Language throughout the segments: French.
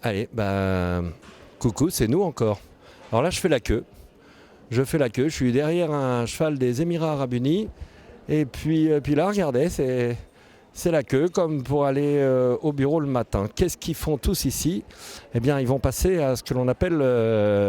Allez, bah, coucou, c'est nous encore. Alors là, je fais la queue. Je suis derrière un cheval des Émirats Arabes Unis. Et puis là, regardez, c'est la queue, comme pour aller au bureau le matin. Qu'est-ce qu'ils font tous ici? Eh bien, ils vont passer à ce que l'on appelle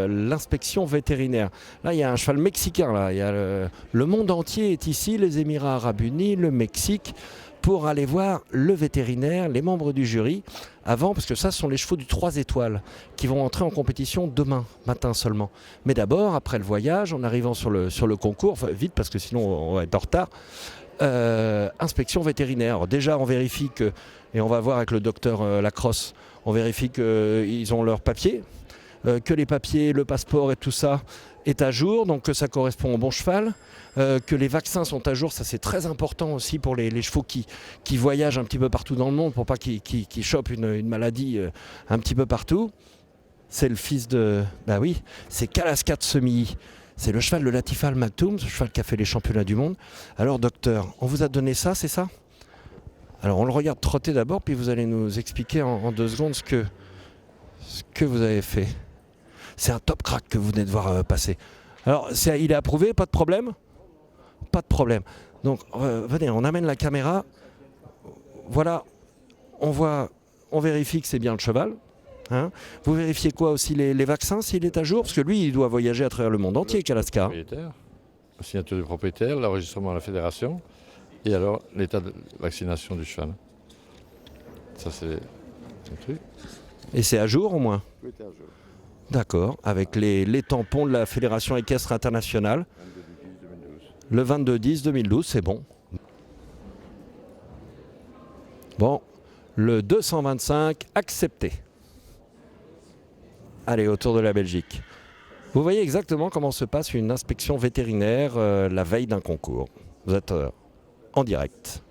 l'inspection vétérinaire. Là, il y a un cheval mexicain. Là. Il y a le monde entier est ici, les Émirats Arabes Unis, le Mexique, pour aller voir le vétérinaire, les membres du jury, avant, parce que ça, ce sont les chevaux du 3 étoiles qui vont entrer en compétition demain matin seulement. Mais d'abord, après le voyage, en arrivant sur le concours, enfin, vite parce que sinon on va être en retard, inspection vétérinaire. Alors déjà, on vérifie que, et on va voir avec le docteur Lacrosse, on vérifie qu'ils ont leurs papiers, que les papiers, le passeport et tout ça est à jour, donc que ça correspond au bon cheval, que les vaccins sont à jour, ça c'est très important aussi pour les chevaux qui voyagent un petit peu partout dans le monde pour pas qu'ils chopent une maladie un petit peu partout. C'est le fils de... Bah oui, c'est Kalaska Tsemiyi. C'est le cheval de Latifa Al Maktoum, ce cheval qui a fait les championnats du monde. Alors docteur, on vous a donné ça, c'est ça? Alors on le regarde trotter d'abord, puis vous allez nous expliquer en 2 secondes ce que vous avez fait. C'est un top crack que vous venez de voir passer. Alors il est approuvé, pas de problème? Pas de problème. Donc venez, on amène la caméra. Voilà, on vérifie que c'est bien le cheval. Hein, vous vérifiez quoi aussi les vaccins s'il est à jour? Parce que lui, il doit voyager à travers le monde entier, Kalaska. La signature du propriétaire, l'enregistrement à la fédération et alors l'état de vaccination du cheval. Ça, c'est un truc. Et c'est à jour au moins? Oui, c'est à jour. D'accord, avec les tampons de la Fédération équestre internationale. Le 22-10-2012, c'est bon. Bon, le 225, accepté. Allez, autour de la Belgique. Vous voyez exactement comment se passe une inspection vétérinaire la veille d'un concours. Vous êtes en direct.